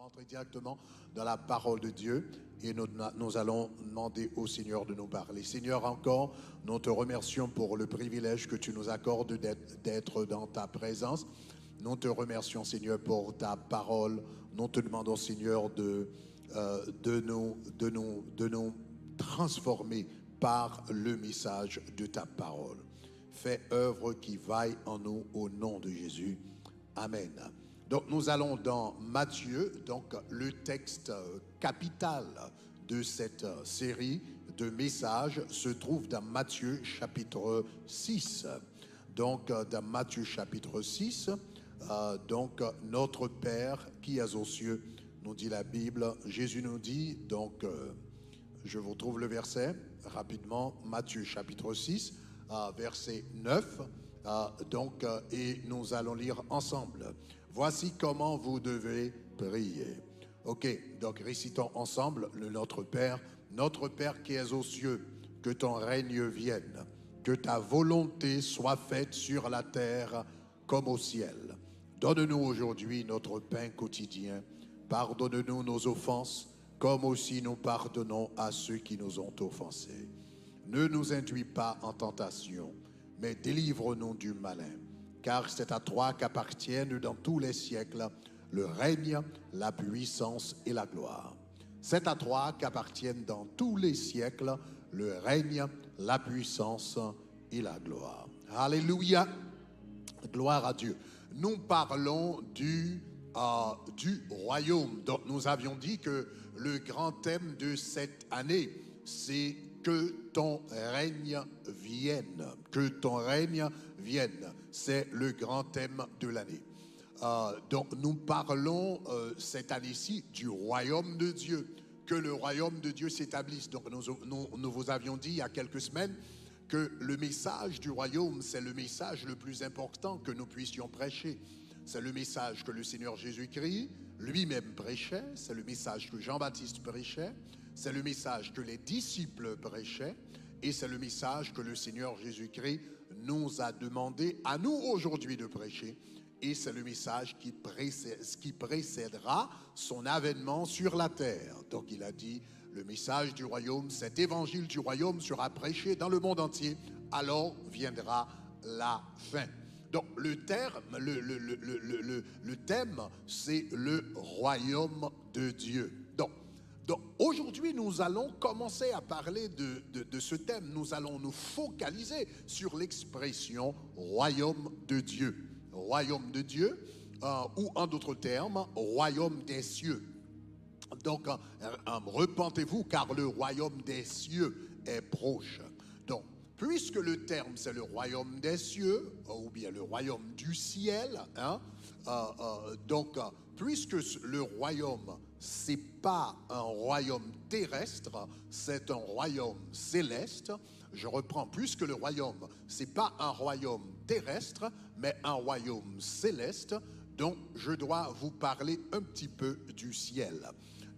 rentrer directement dans la parole de Dieu et nous allons demander au Seigneur de nous parler. Seigneur, encore, nous te remercions pour le privilège que tu nous accordes d'être dans ta présence. Nous te remercions, Seigneur, pour ta parole. Nous te demandons, Seigneur, de nous transformer par le message de ta parole. Fais œuvre qui vaille en nous au nom de Jésus. Amen. Donc nous allons dans Matthieu, donc le texte capital de cette série de messages se trouve dans Matthieu chapitre 6. Donc dans Matthieu chapitre 6, donc notre Père qui es aux cieux, nous dit la Bible. Jésus nous dit, donc je vous trouve le verset rapidement, Matthieu chapitre 6, verset 9, et nous allons lire ensemble. Voici comment vous devez prier. Ok, donc récitons ensemble le Notre Père qui es aux cieux, que ton règne vienne, que ta volonté soit faite sur la terre comme au ciel. Donne-nous aujourd'hui notre pain quotidien, pardonne-nous nos offenses, comme aussi nous pardonnons à ceux qui nous ont offensés. Ne nous induis pas en tentation, mais délivre-nous du malin. Car c'est à toi qu'appartiennent dans tous les siècles le règne, la puissance et la gloire. C'est à toi qu'appartiennent dans tous les siècles le règne, la puissance et la gloire. Alléluia, gloire à Dieu. Nous parlons du royaume. Donc nous avions dit que le grand thème de cette année, c'est que ton règne vienne. Que ton règne vienne. C'est le grand thème de l'année. Donc nous parlons cette année-ci du royaume de Dieu. Que le royaume de Dieu s'établisse. Donc nous vous avions dit il y a quelques semaines que le message du royaume, c'est le message le plus important que nous puissions prêcher. C'est le message que le Seigneur Jésus-Christ lui-même prêchait. C'est le message que Jean-Baptiste prêchait. C'est le message que les disciples prêchaient. Et c'est le message que le Seigneur Jésus-Christ nous a demandé à nous aujourd'hui de prêcher. Et c'est le message qui précédera son avènement sur la terre. Donc il a dit, le message du royaume, cet évangile du royaume sera prêché dans le monde entier. Alors viendra la fin. Donc le thème, c'est le royaume de Dieu. Donc aujourd'hui, nous allons commencer à parler de ce thème. Nous allons nous focaliser sur l'expression royaume de Dieu. Royaume de Dieu, ou en d'autres termes, royaume des cieux. Donc, repentez-vous car le royaume des cieux est proche. Donc, puisque le terme c'est le royaume des cieux, ou bien le royaume du ciel, puisque le royaume, c'est pas un royaume terrestre, c'est un royaume céleste. Je reprends, puisque le royaume, c'est pas un royaume terrestre, mais un royaume céleste, donc je dois vous parler un petit peu du ciel.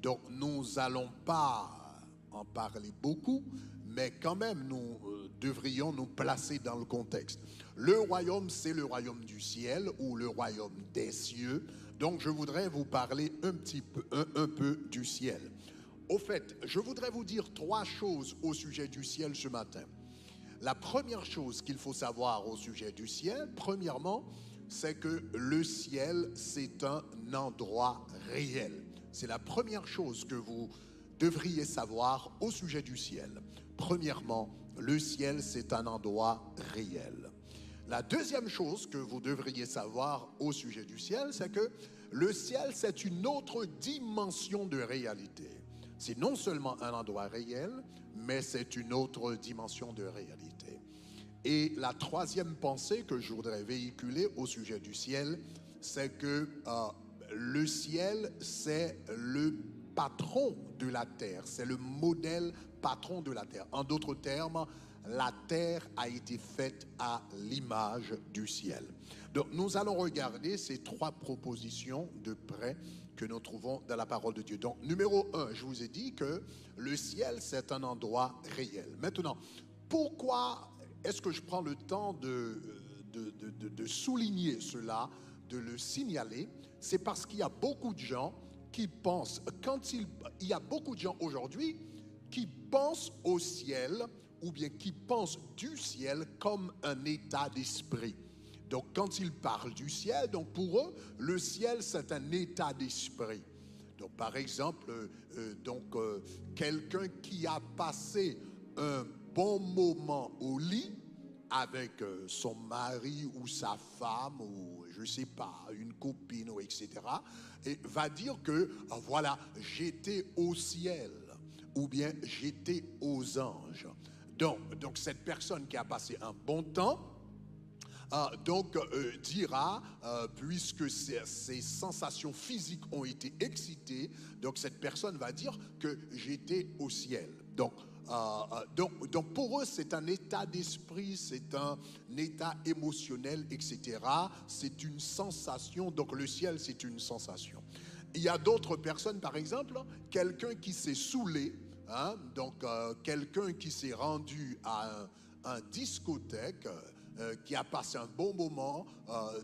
Donc nous n'allons pas en parler beaucoup, mais quand même nous devrions nous placer dans le contexte. Le royaume, c'est le royaume du ciel ou le royaume des cieux. Donc je voudrais vous parler un peu du ciel. Au fait, je voudrais vous dire trois choses au sujet du ciel ce matin. La première chose qu'il faut savoir au sujet du ciel, premièrement, c'est que le ciel, c'est un endroit réel. C'est la première chose que vous devriez savoir au sujet du ciel. Premièrement, le ciel, c'est un endroit réel. La deuxième chose que vous devriez savoir au sujet du ciel, c'est que le ciel, c'est une autre dimension de réalité. C'est non seulement un endroit réel, mais c'est une autre dimension de réalité. Et la troisième pensée que je voudrais véhiculer au sujet du ciel, c'est que le ciel, c'est le patron de la terre, c'est le modèle patron de la terre. En d'autres termes, la terre a été faite à l'image du ciel. Donc nous allons regarder ces trois propositions de près que nous trouvons dans la parole de Dieu. Donc numéro 1, je vous ai dit que le ciel c'est un endroit réel. Maintenant, pourquoi est-ce que je prends le temps de souligner cela, de le signaler? C'est parce qu'il y a beaucoup de gens qui pensent, il y a beaucoup de gens aujourd'hui qui pensent au ciel ou bien qui pensent du ciel comme un état d'esprit. Donc quand ils parlent du ciel, donc pour eux, le ciel c'est un état d'esprit. Donc par exemple, quelqu'un qui a passé un bon moment au lit avec son mari ou sa femme ou je ne sais pas, une copine ou etc. et va dire que voilà, j'étais au ciel ou bien j'étais aux anges. Donc cette personne qui a passé un bon temps dira, puisque ses sensations physiques ont été excitées, donc cette personne va dire que j'étais au ciel. Donc pour eux, c'est un état d'esprit, c'est un état émotionnel, etc. C'est une sensation, donc le ciel, c'est une sensation. Il y a d'autres personnes, par exemple, quelqu'un qui s'est saoulé, quelqu'un qui s'est rendu à un discothèque, qui a passé un bon moment,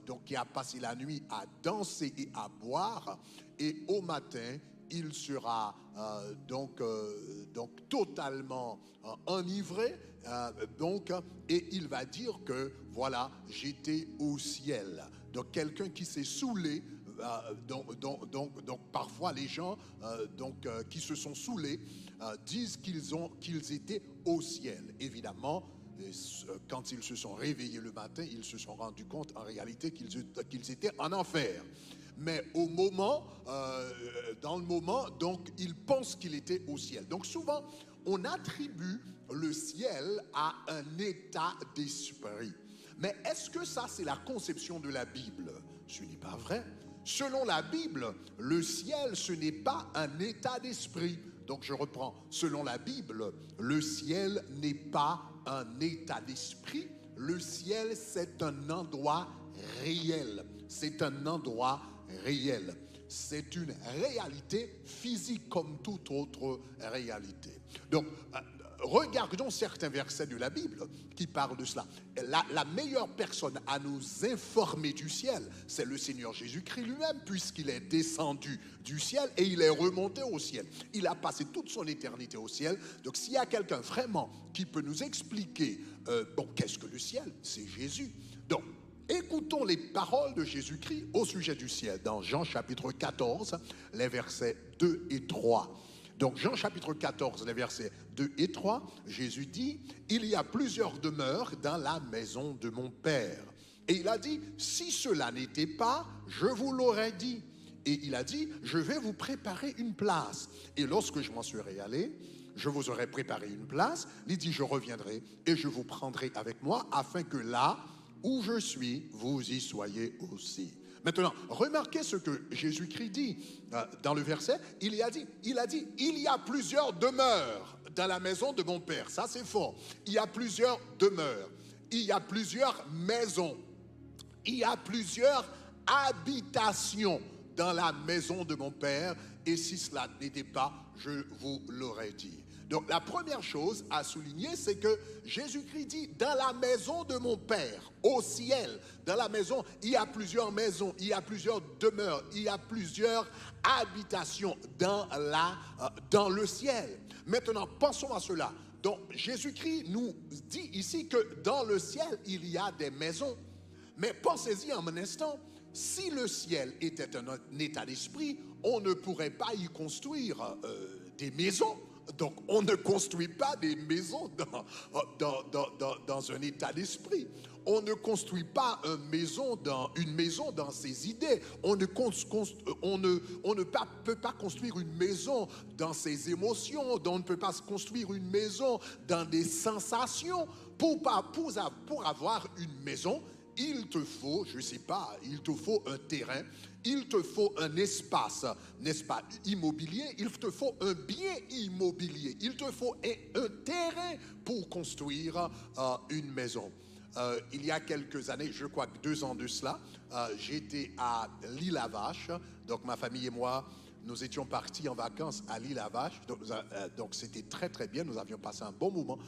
donc qui a passé la nuit à danser et à boire, et au matin, il sera totalement enivré, et il va dire que voilà, j'étais au ciel. Donc quelqu'un qui s'est saoulé, donc parfois les gens qui se sont saoulés disent qu'ils étaient au ciel. Évidemment, quand ils se sont réveillés le matin, ils se sont rendus compte en réalité qu'ils étaient en enfer. Mais dans le moment, donc ils pensent qu'il était au ciel. Donc souvent, on attribue le ciel à un état d'esprit. Mais est-ce que ça, c'est la conception de la Bible? Ce n'est pas vrai. Selon la Bible, le ciel, ce n'est pas un état d'esprit. Donc je reprends, selon la Bible, le ciel n'est pas un état d'esprit. Le ciel, c'est un endroit réel. C'est un endroit réel. C'est une réalité physique comme toute autre réalité. Donc, regardons certains versets de la Bible qui parlent de cela. La meilleure personne à nous informer du ciel, c'est le Seigneur Jésus-Christ lui-même, puisqu'il est descendu du ciel et il est remonté au ciel. Il a passé toute son éternité au ciel. Donc s'il y a quelqu'un vraiment qui peut nous expliquer, qu'est-ce que le ciel? C'est Jésus. Donc, écoutons les paroles de Jésus-Christ au sujet du ciel dans Jean chapitre 14, les versets 2 et 3. Donc Jean chapitre 14, les versets 2 et 3, Jésus dit, « Il y a plusieurs demeures dans la maison de mon Père. » Et il a dit, « Si cela n'était pas, je vous l'aurais dit. » Et il a dit, « Je vais vous préparer une place. Et lorsque je m'en serai allé, je vous aurai préparé une place. » Il dit, « Je reviendrai et je vous prendrai avec moi afin que là où je suis, vous y soyez aussi. » Maintenant, remarquez ce que Jésus-Christ dit dans le verset. Il a dit, il y a plusieurs demeures dans la maison de mon Père. Ça, c'est fort. Il y a plusieurs demeures. Il y a plusieurs maisons. Il y a plusieurs habitations dans la maison de mon Père. Et si cela n'était pas, je vous l'aurais dit. Donc la première chose à souligner, c'est que Jésus-Christ dit, dans la maison de mon Père, au ciel, dans la maison, il y a plusieurs maisons, il y a plusieurs demeures, il y a plusieurs habitations dans le ciel. Maintenant, pensons à cela. Donc Jésus-Christ nous dit ici que dans le ciel, il y a des maisons. Mais pensez-y un instant, si le ciel était un état d'esprit, on ne pourrait pas y construire des maisons. Donc, on ne construit pas des maisons dans un état d'esprit. On ne construit pas une maison dans ses idées. On ne peut pas construire une maison dans ses émotions. On ne peut pas construire une maison dans des sensations. Pour avoir une maison, il te faut, je ne sais pas, il te faut un terrain, il te faut un espace, n'est-ce pas, immobilier, il te faut un bien immobilier, il te faut un terrain pour construire une maison. Il y a quelques années, je crois que 2 ans de cela, j'étais à l'Île-à-Vache, donc ma famille et moi, nous étions partis en vacances à l'Île-à-Vache, donc c'était très très bien, nous avions passé un bon moment,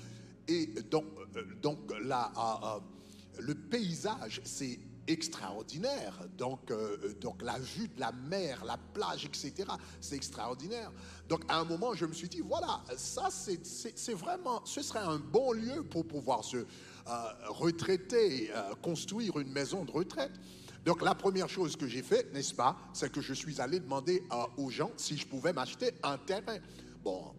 et donc là, le paysage, c'est extraordinaire. Donc la vue de la mer, la plage, etc., c'est extraordinaire. Donc à un moment, je me suis dit, voilà, ça c'est vraiment, ce serait un bon lieu pour pouvoir se retraiter, construire une maison de retraite. Donc la première chose que j'ai fait, n'est-ce pas, c'est que je suis allé demander aux gens si je pouvais m'acheter un terrain. Bon,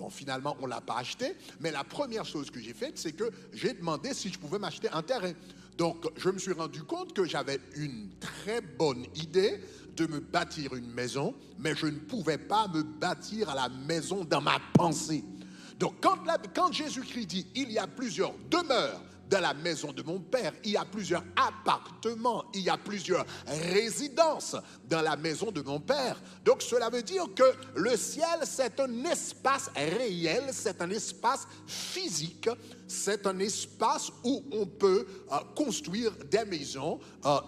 finalement, on ne l'a pas acheté, mais la première chose que j'ai faite, c'est que j'ai demandé si je pouvais m'acheter un terrain. Donc, je me suis rendu compte que j'avais une très bonne idée de me bâtir une maison, mais je ne pouvais pas me bâtir à la maison dans ma pensée. Donc, quand Jésus-Christ dit « il y a plusieurs demeures », dans la maison de mon père, il y a plusieurs appartements, il y a plusieurs résidences dans la maison de mon père. Donc cela veut dire que le ciel, c'est un espace réel, c'est un espace physique, c'est un espace où on peut construire des maisons,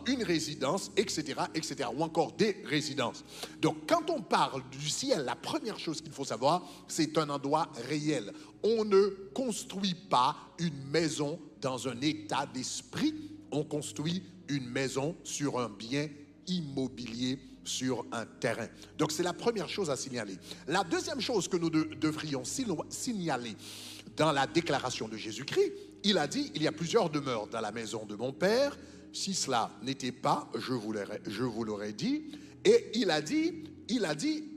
une résidence, etc., etc., ou encore des résidences. Donc quand on parle du ciel, la première chose qu'il faut savoir, c'est un endroit réel. On ne construit pas une maison dans un état d'esprit, on construit une maison sur un bien immobilier, sur un terrain. Donc c'est la première chose à signaler. La deuxième chose que nous devrions signaler dans la déclaration de Jésus-Christ, il a dit, il y a plusieurs demeures dans la maison de mon Père, si cela n'était pas, je vous l'aurais dit. Et il a dit,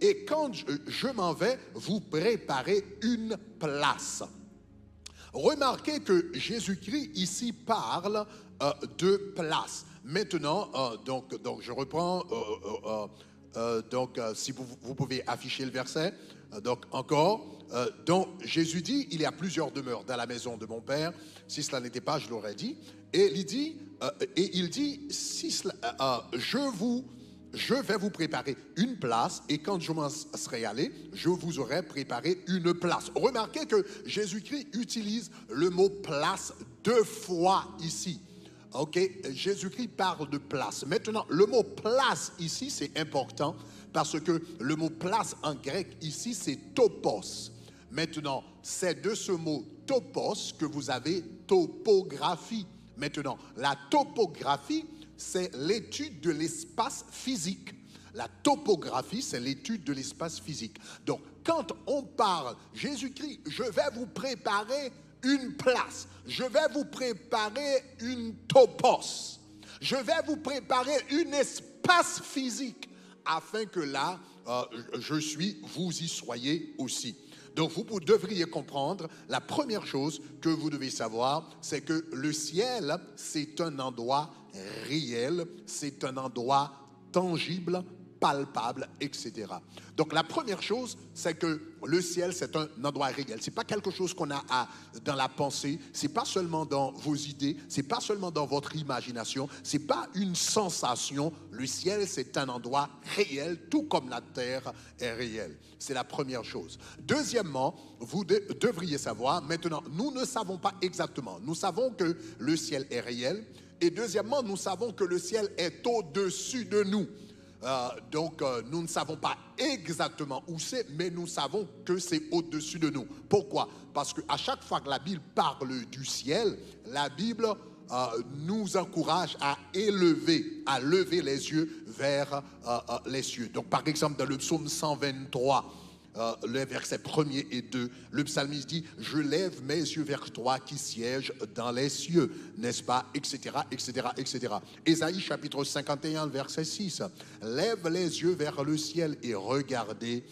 et quand je m'en vais, vous préparez une place. Remarquez que Jésus-Christ ici parle de place. Maintenant, donc je reprends, si vous pouvez afficher le verset, donc encore, donc Jésus dit, il y a plusieurs demeures dans la maison de mon Père, si cela n'était pas, je l'aurais dit, et il dit, si cela, je vais vous préparer une place et quand je m'en serai allé, je vous aurai préparé une place. Remarquez que Jésus-Christ utilise le mot place 2 fois ici. Ok, Jésus-Christ parle de place. Maintenant, le mot place ici, c'est important parce que le mot place en grec ici, c'est topos. Maintenant, c'est de ce mot topos que vous avez topographie. Maintenant, la topographie, c'est l'étude de l'espace physique. La topographie, c'est l'étude de l'espace physique. Donc, quand on parle, Jésus-Christ, je vais vous préparer une place. Je vais vous préparer une topos. Je vais vous préparer un espace physique afin que là, vous y soyez aussi. Donc, vous devriez comprendre, la première chose que vous devez savoir, c'est que le ciel, c'est un endroit réel, c'est un endroit tangible, palpable, etc. Donc, la première chose, c'est que le ciel, c'est un endroit réel. Ce n'est pas quelque chose qu'on a dans la pensée, ce n'est pas seulement dans vos idées, ce n'est pas seulement dans votre imagination, ce n'est pas une sensation. Le ciel, c'est un endroit réel, tout comme la terre est réelle. C'est la première chose. Deuxièmement, vous devriez savoir, maintenant, nous ne savons pas exactement. Nous savons que le ciel est réel. Et deuxièmement, nous savons que le ciel est au-dessus de nous. Donc, nous ne savons pas exactement où c'est, mais nous savons que c'est au-dessus de nous. Pourquoi? Parce qu'à chaque fois que la Bible parle du ciel, la Bible nous encourage à lever les yeux vers les cieux. Donc, par exemple, dans le psaume 123, les versets 1er et 2, le psalmiste dit « Je lève mes yeux vers toi qui sièges dans les cieux », n'est-ce pas, etc., etc., etc. Ésaïe chapitre 51, verset 6, « Lève les yeux vers le ciel et regardez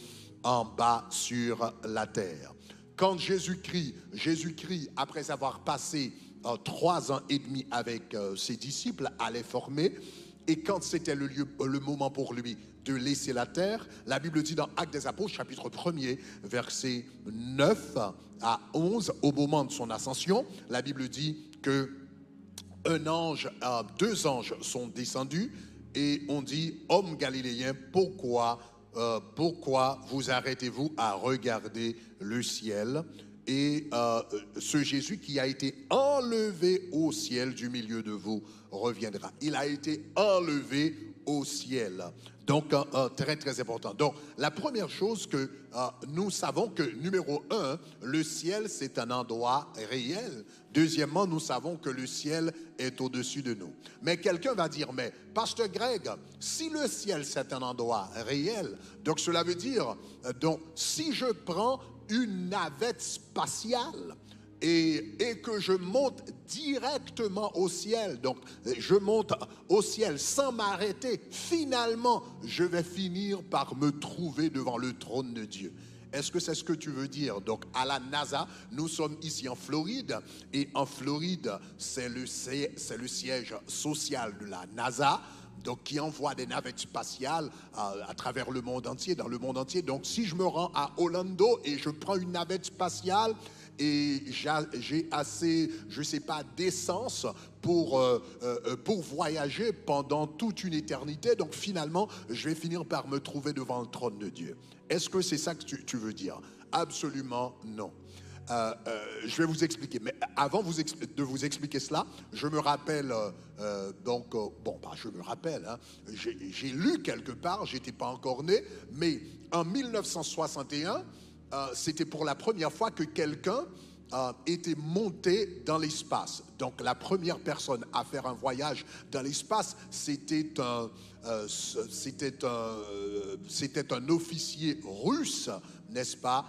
en bas sur la terre ». Quand Jésus-Christ, après avoir passé 3 ans et demi avec ses disciples, allait former, et quand c'était le moment pour lui de laisser la terre, la Bible dit dans Actes des Apôtres, chapitre 1er, versets 9 à 11, au moment de son ascension, la Bible dit que 2 anges sont descendus et on dit, hommes galiléens, pourquoi vous arrêtez-vous à regarder le ciel? Et ce Jésus qui a été enlevé au ciel du milieu de vous reviendra. Il a été enlevé au ciel. Donc, très, très important. Donc, la première chose que nous savons que, numéro un, le ciel, c'est un endroit réel. Deuxièmement, nous savons que le ciel est au-dessus de nous. Mais quelqu'un va dire, mais Pasteur Greg, si le ciel, c'est un endroit réel, donc cela veut dire, donc, si je prends une navette spatiale, et que je monte directement au ciel, donc je monte au ciel sans m'arrêter, finalement, je vais finir par me trouver devant le trône de Dieu. Est-ce que c'est ce que tu veux dire? Donc, à la NASA, nous sommes ici en Floride, et en Floride, c'est le siège social de la NASA, donc qui envoie des navettes spatiales à travers le monde entier, dans le monde entier. Donc, si je me rends à Orlando et je prends une navette spatiale, et j'ai assez, je ne sais pas, d'essence pour voyager pendant toute une éternité. Donc finalement, je vais finir par me trouver devant le trône de Dieu. Est-ce que c'est ça que tu veux dire? Absolument non. Je vais vous expliquer. Mais avant de vous expliquer cela, je me rappelle, je me rappelle, hein, j'ai lu quelque part, j'étais pas encore né, mais en 1961, c'était pour la première fois que quelqu'un était monté dans l'espace. Donc la première personne à faire un voyage dans l'espace, c'était un officier russe, n'est-ce pas,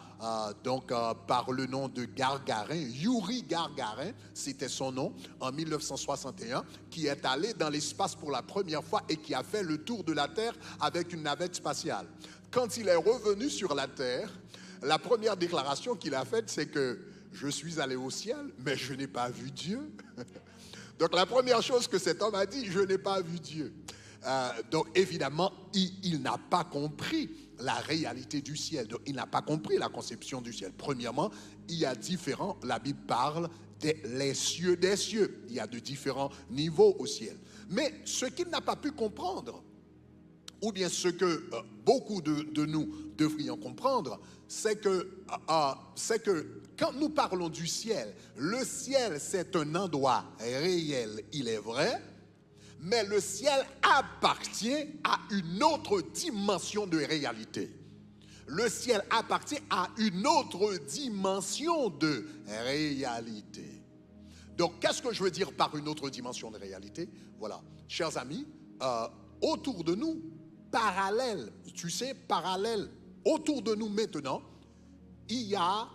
par le nom de Gagarin, Yuri Gagarin, c'était son nom, en 1961, qui est allé dans l'espace pour la première fois et qui a fait le tour de la Terre avec une navette spatiale. Quand il est revenu sur la Terre, la première déclaration qu'il a faite, c'est que je suis allé au ciel, mais je n'ai pas vu Dieu. Donc la première chose que cet homme a dit, je n'ai pas vu Dieu. Donc évidemment, il n'a pas compris la réalité du ciel. Donc, il n'a pas compris la conception du ciel. Premièrement, il y a différents, la Bible parle des cieux des cieux. Il y a de différents niveaux au ciel. Mais ce qu'il n'a pas pu comprendre, ou bien ce que beaucoup de nous devrions comprendre, c'est que quand nous parlons du ciel, le ciel c'est un endroit réel, il est vrai, mais le ciel appartient à une autre dimension de réalité. Le ciel appartient à une autre dimension de réalité. Donc, qu'est-ce que je veux dire par une autre dimension de réalité? Voilà, chers amis, autour de nous, parallèle, autour de nous maintenant, il y a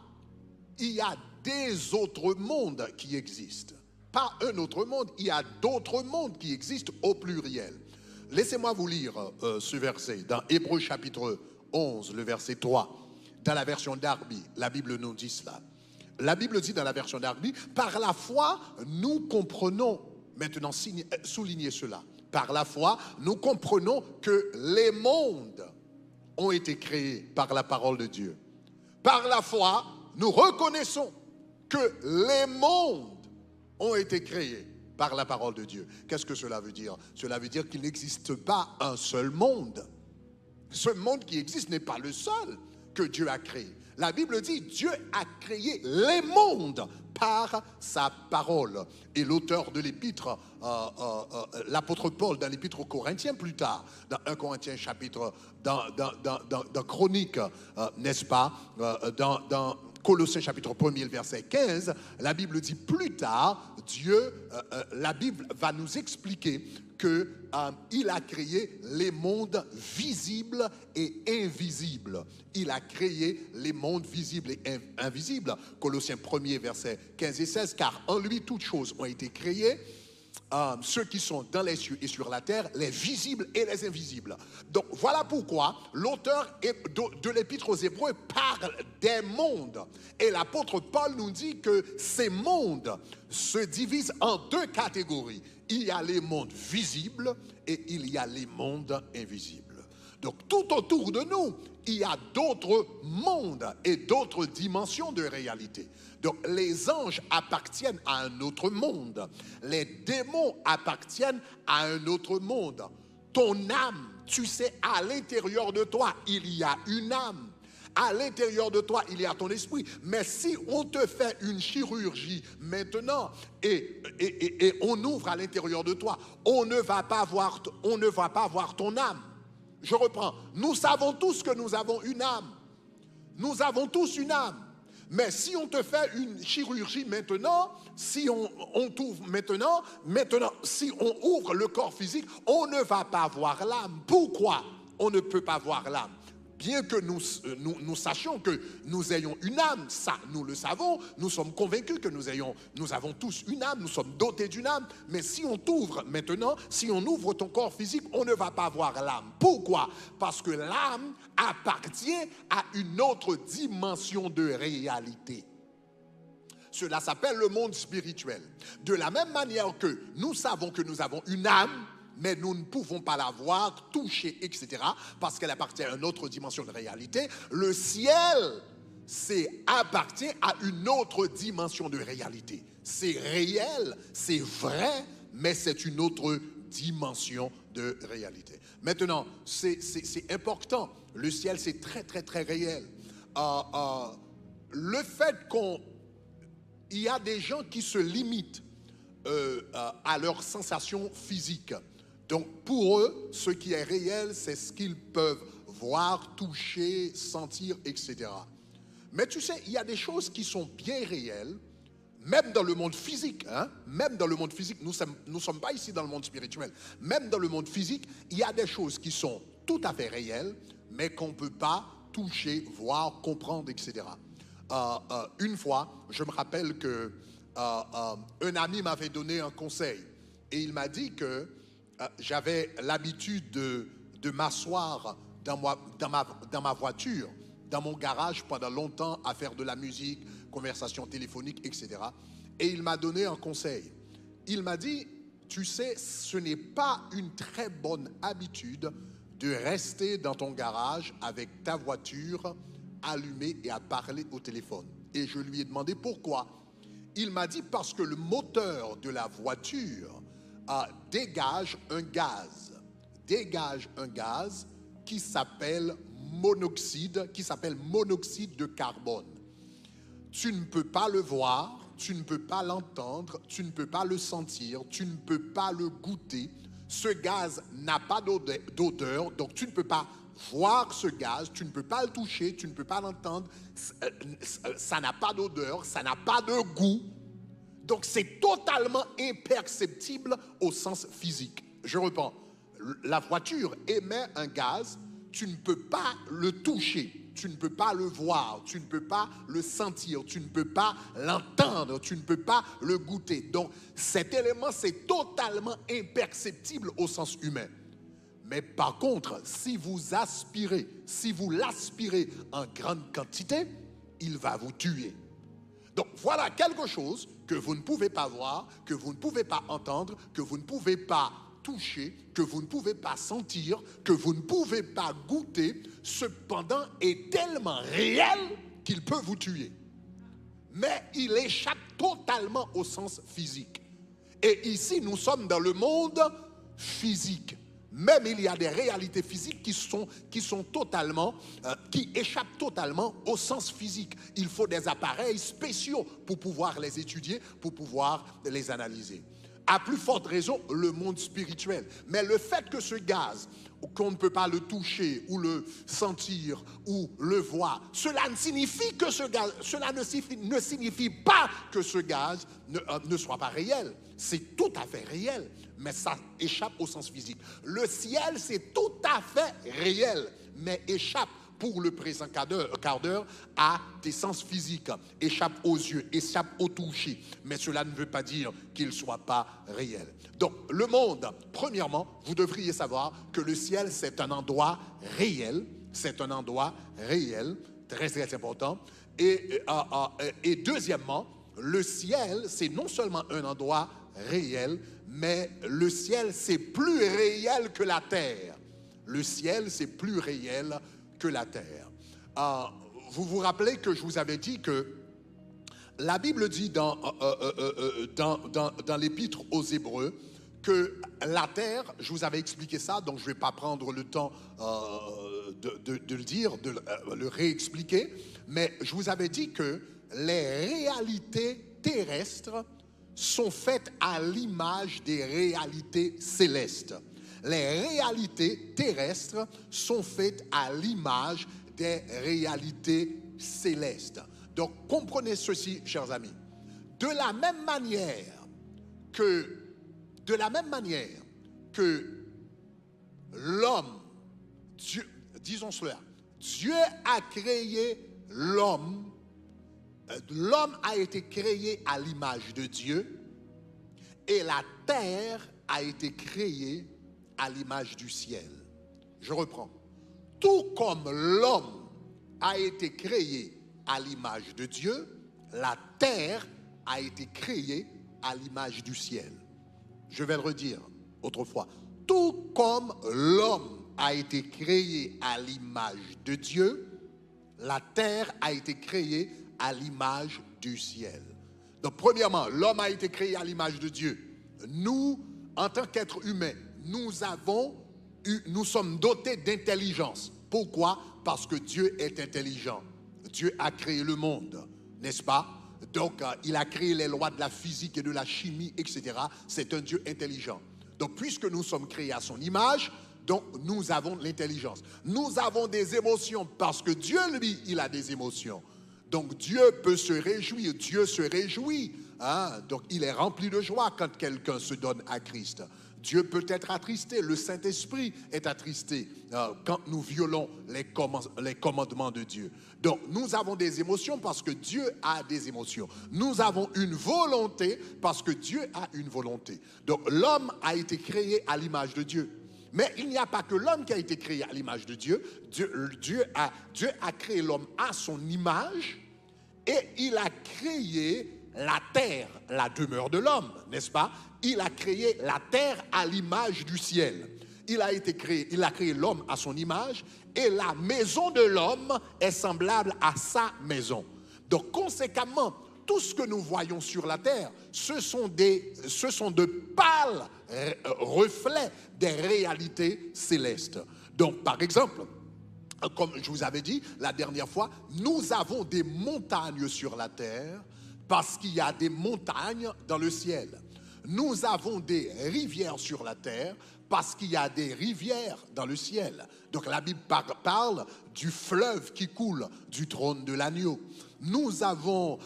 des autres mondes qui existent. Pas un autre monde, il y a d'autres mondes qui existent au pluriel. Laissez-moi vous lire ce verset dans Hébreux chapitre 11, le verset 3. Dans la version Darby, la Bible nous dit cela. La Bible dit dans la version Darby, par la foi, nous comprenons, maintenant soulignez cela, par la foi, nous comprenons que les mondes ont été créés par la parole de Dieu. Par la foi, nous reconnaissons que les mondes ont été créés par la parole de Dieu. Qu'est-ce que cela veut dire? Cela veut dire qu'il n'existe pas un seul monde. Ce monde qui existe n'est pas le seul que Dieu a créé. La Bible dit Dieu a créé les mondes par sa parole. Et l'auteur de l'épître, l'apôtre Paul, dans l'épître aux Corinthiens plus tard, dans 1 Corinthiens chapitre, dans Chroniques, n'est-ce pas, dans Colossiens chapitre 1er, verset 15, la Bible dit plus tard, la Bible va nous expliquer qu'il a créé les mondes visibles et invisibles. Il a créé les mondes visibles et invisibles. Colossiens 1er, verset 15 et 16, car en lui toutes choses ont été créées, ceux qui sont dans les cieux et sur la terre, les visibles et les invisibles. Donc voilà pourquoi l'auteur de l'épître aux Hébreux parle des mondes. Et l'apôtre Paul nous dit que ces mondes se divisent en deux catégories. Il y a les mondes visibles et il y a les mondes invisibles. Donc tout autour de nous, il y a d'autres mondes et d'autres dimensions de réalité. Donc les anges appartiennent à un autre monde. Les démons appartiennent à un autre monde. Ton âme, tu sais, à l'intérieur de toi, il y a une âme. À l'intérieur de toi, il y a ton esprit. Mais si on te fait une chirurgie maintenant et on ouvre à l'intérieur de toi, on ne va pas voir ton âme. Je reprends. Nous savons tous que nous avons une âme. Nous avons tous une âme. Mais si on te fait une chirurgie maintenant, si on t'ouvre maintenant, si on ouvre le corps physique, on ne va pas voir l'âme. Pourquoi on ne peut pas voir l'âme? Bien que nous sachions que nous ayons une âme, ça nous le savons, nous sommes convaincus que nous avons tous une âme, nous sommes dotés d'une âme, mais si on t'ouvre maintenant, si on ouvre ton corps physique, on ne va pas voir l'âme. Pourquoi? Parce que l'âme appartient à une autre dimension de réalité. Cela s'appelle le monde spirituel. De la même manière que nous savons que nous avons une âme, mais nous ne pouvons pas la voir, toucher, etc., parce qu'elle appartient à une autre dimension de réalité. Le ciel, appartient à une autre dimension de réalité. C'est réel, c'est vrai, mais c'est une autre dimension de réalité. Maintenant, c'est important. Le ciel, c'est très, très, très réel. Le fait il y a des gens qui se limitent à leurs sensations physiques. Donc, pour eux, ce qui est réel, c'est ce qu'ils peuvent voir, toucher, sentir, etc. Mais tu sais, il y a des choses qui sont bien réelles, même dans le monde physique. Même dans le monde physique, nous sommes pas ici dans le monde spirituel. Même dans le monde physique, il y a des choses qui sont tout à fait réelles, mais qu'on ne peut pas toucher, voir, comprendre, etc. Une fois, je me rappelle que un ami m'avait donné un conseil. Et il m'a dit que j'avais l'habitude de m'asseoir dans ma voiture, dans mon garage pendant longtemps à faire de la musique, conversation téléphonique, etc. Et il m'a donné un conseil. Il m'a dit, tu sais, ce n'est pas une très bonne habitude de rester dans ton garage avec ta voiture allumée et à parler au téléphone. Et je lui ai demandé pourquoi. Il m'a dit parce que le moteur de la voiture dégage un gaz qui s'appelle monoxyde de carbone. Tu ne peux pas le voir, tu ne peux pas l'entendre, tu ne peux pas le sentir, tu ne peux pas le goûter. Ce gaz n'a pas d'odeur, donc tu ne peux pas voir ce gaz, tu ne peux pas le toucher, tu ne peux pas l'entendre. Ça n'a pas d'odeur, ça n'a pas de goût. Donc, c'est totalement imperceptible au sens physique. Je reprends. La voiture émet un gaz, tu ne peux pas le toucher, tu ne peux pas le voir, tu ne peux pas le sentir, tu ne peux pas l'entendre, tu ne peux pas le goûter. Donc, cet élément, c'est totalement imperceptible au sens humain. Mais par contre, si vous l'aspirez en grande quantité, il va vous tuer. Donc, voilà quelque chose que vous ne pouvez pas voir, que vous ne pouvez pas entendre, que vous ne pouvez pas toucher, que vous ne pouvez pas sentir, que vous ne pouvez pas goûter, cependant est tellement réel qu'il peut vous tuer. Mais il échappe totalement au sens physique. Et ici, nous sommes dans le monde physique. Même il y a des réalités physiques qui échappent totalement au sens physique. Il faut des appareils spéciaux pour pouvoir les étudier, pour pouvoir les analyser. À plus forte raison, le monde spirituel. Mais le fait que ce gaz, qu'on ne peut pas le toucher ou le sentir ou le voir, cela ne signifie pas que ce gaz ne soit pas réel. C'est tout à fait réel, mais ça échappe au sens physique. Le ciel, c'est tout à fait réel, mais échappe pour le présent quart d'heure à tes sens physiques, échappe aux yeux, échappe au toucher, mais cela ne veut pas dire qu'il ne soit pas réel. Donc, le monde, premièrement, vous devriez savoir que le ciel, c'est un endroit réel, très très important, et deuxièmement, le ciel, c'est non seulement un endroit réel, mais le ciel, c'est plus réel que la terre. Le ciel, c'est plus réel que la terre. Vous vous rappelez que je vous avais dit que la Bible dit dans l'épître aux Hébreux que la terre, je vous avais expliqué ça, donc je ne vais pas prendre le temps de le dire, de le réexpliquer, mais je vous avais dit que les réalités terrestres sont faites à l'image des réalités célestes. Les réalités terrestres sont faites à l'image des réalités célestes. Donc, comprenez ceci, chers amis. De la même manière que l'homme, Dieu, disons cela, Dieu a créé l'homme, l'homme a été créé à l'image de Dieu et la terre a été créée à l'image du ciel. Je reprends. Tout comme l'homme a été créé à l'image de Dieu, la terre a été créée à l'image du ciel. Je vais le redire autrefois. Tout comme l'homme a été créé à l'image de Dieu, la terre a été créée à l'image du ciel. Donc, premièrement, l'homme a été créé à l'image de Dieu. Nous, en tant qu'êtres humains, nous sommes dotés d'intelligence. Pourquoi? Parce que Dieu est intelligent. Dieu a créé le monde, n'est-ce pas? Donc, il a créé les lois de la physique et de la chimie, etc. C'est un Dieu intelligent. Donc, puisque nous sommes créés à son image, donc nous avons l'intelligence. Nous avons des émotions parce que Dieu, lui, il a des émotions. Donc, Dieu peut se réjouir. Dieu se réjouit. Hein? Donc, il est rempli de joie quand quelqu'un se donne à Christ. Dieu peut être attristé, le Saint-Esprit est attristé quand nous violons les commandements de Dieu. Donc, nous avons des émotions parce que Dieu a des émotions. Nous avons une volonté parce que Dieu a une volonté. Donc, l'homme a été créé à l'image de Dieu. Mais il n'y a pas que l'homme qui a été créé à l'image de Dieu. Dieu a créé l'homme à son image et il a créé la terre, la demeure de l'homme, n'est-ce pas? Il a créé la terre à l'image du ciel. Il a créé l'homme à son image et la maison de l'homme est semblable à sa maison. Donc, conséquemment, tout ce que nous voyons sur la terre, ce sont de pâles reflets des réalités célestes. Donc, par exemple, comme je vous avais dit la dernière fois, nous avons des montagnes sur la terre parce qu'il y a des montagnes dans le ciel. Nous avons des rivières sur la terre parce qu'il y a des rivières dans le ciel. Donc la Bible parle du fleuve qui coule du trône de l'agneau. Nous avons,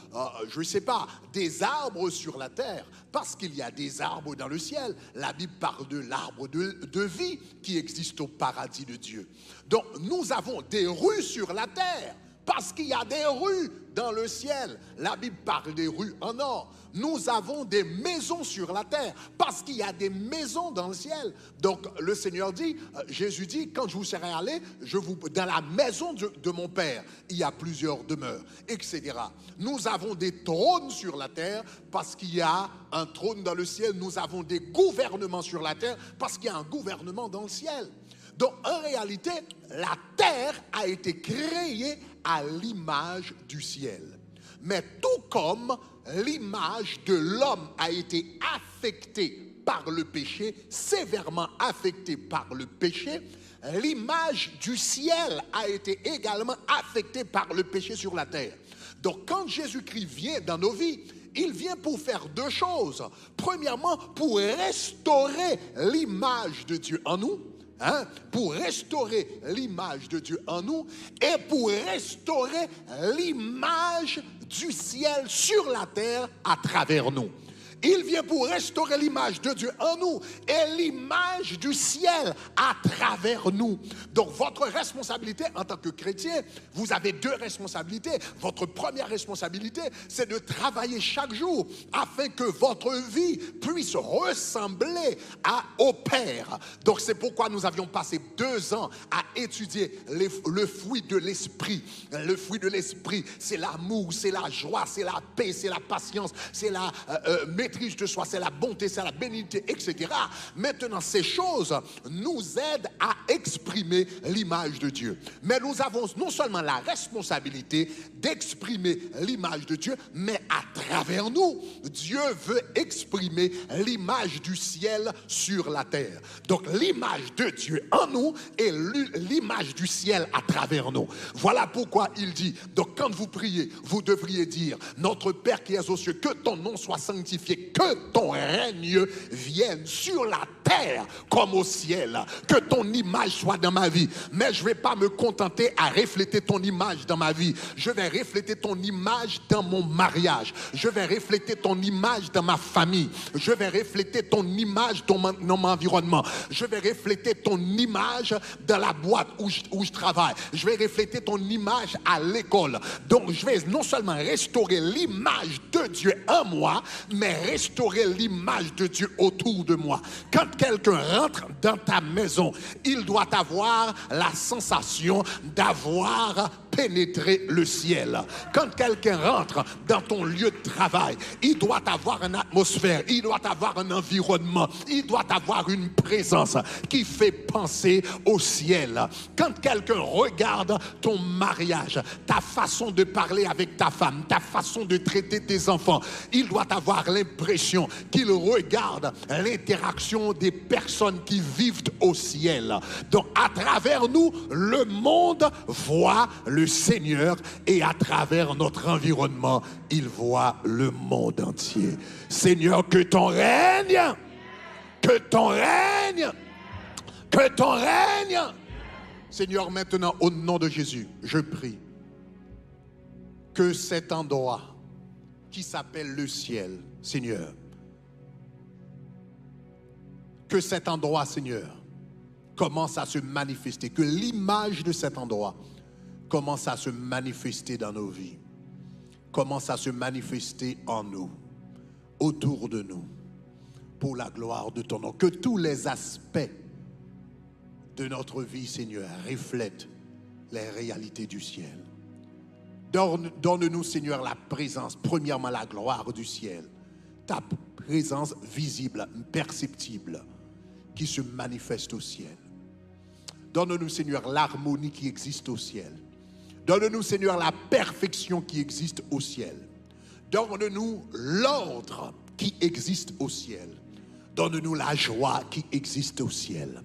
je ne sais pas, des arbres sur la terre parce qu'il y a des arbres dans le ciel. La Bible parle de l'arbre de vie qui existe au paradis de Dieu. Donc nous avons des rues sur la terre parce qu'il y a des rues dans le ciel. La Bible parle des rues en or. Nous avons des maisons sur la terre parce qu'il y a des maisons dans le ciel. Donc le Seigneur dit, Jésus dit, quand je vous serai allé, dans la maison de mon Père, il y a plusieurs demeures, etc. Nous avons des trônes sur la terre parce qu'il y a un trône dans le ciel. Nous avons des gouvernements sur la terre parce qu'il y a un gouvernement dans le ciel. Donc, en réalité, la terre a été créée à l'image du ciel. Mais tout comme l'image de l'homme a été affectée par le péché, sévèrement affectée par le péché, l'image du ciel a été également affectée par le péché sur la terre. Donc, quand Jésus-Christ vient dans nos vies, il vient pour faire deux choses. Premièrement, pour restaurer l'image de Dieu en nous. Pour restaurer l'image de Dieu en nous et pour restaurer l'image du ciel sur la terre à travers nous. Il vient pour restaurer l'image de Dieu en nous et l'image du ciel à travers nous. Donc votre responsabilité en tant que chrétien, vous avez deux responsabilités. Votre première responsabilité, c'est de travailler chaque jour afin que votre vie puisse ressembler au Père. Donc c'est pourquoi nous avions passé 2 ans à étudier le fruit de l'esprit. Le fruit de l'esprit, c'est l'amour, c'est la joie, c'est la paix, c'est la patience, c'est la maîtrise de soi, c'est la bonté, c'est la bénignité, etc. Maintenant, ces choses nous aident à exprimer l'image de Dieu. Mais nous avons non seulement la responsabilité d'exprimer l'image de Dieu, mais à travers nous, Dieu veut exprimer l'image du ciel sur la terre. Donc l'image de Dieu en nous et l'image du ciel à travers nous. Voilà pourquoi il dit, donc quand vous priez, vous devriez dire, notre Père qui es aux cieux, que ton nom soit sanctifié, que ton règne vienne sur la terre comme au ciel, que ton image soit dans ma vie. Mais je ne vais pas me contenter à refléter ton image dans ma vie. Je vais refléter ton image dans mon mariage. Je vais refléter ton image dans ma famille. Je vais refléter ton image dans mon environnement. Je vais refléter ton image dans la boîte où je travaille. Je vais refléter ton image à l'école. Donc je vais non seulement restaurer l'image de Dieu en moi, mais restaurer l'image de Dieu autour de moi. Quand quelqu'un rentre dans ta maison, il doit avoir la sensation d'avoir pénétré le ciel. Quand quelqu'un rentre dans ton lieu de travail, il doit avoir une atmosphère, il doit avoir un environnement, il doit avoir une présence qui fait penser au ciel. Quand quelqu'un regarde ton mariage, ta façon de parler avec ta femme, ta façon de traiter tes enfants, il doit avoir l'impression qu'il regarde l'interaction des personnes qui vivent au ciel. Donc à travers nous, le monde voit le Seigneur et à travers notre environnement, il voit le monde entier. Seigneur, que ton règne, que ton règne, que ton règne. Seigneur, maintenant, au nom de Jésus, je prie que cet endroit qui s'appelle le ciel, Seigneur, que cet endroit, Seigneur, commence à se manifester, que l'image de cet endroit commence à se manifester dans nos vies, commence à se manifester en nous, autour de nous, pour la gloire de ton nom. Que tous les aspects de notre vie, Seigneur, reflètent les réalités du ciel. Donne-nous, Seigneur, la présence, premièrement la gloire du ciel, ta présence visible, perceptible, qui se manifeste au ciel. Donne-nous, Seigneur, l'harmonie qui existe au ciel. Donne-nous, Seigneur, la perfection qui existe au ciel. Donne-nous l'ordre qui existe au ciel. Donne-nous la joie qui existe au ciel.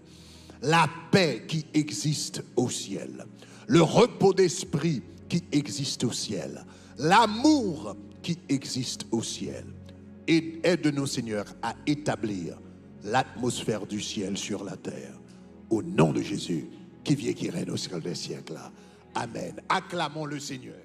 La paix qui existe au ciel. Le repos d'esprit qui existe au ciel. L'amour qui existe au ciel. Et aide-nous, Seigneur, à établir l'atmosphère du ciel sur la terre. Au nom de Jésus, qui vit et qui règne au siècle des siècles. Amen. Acclamons le Seigneur.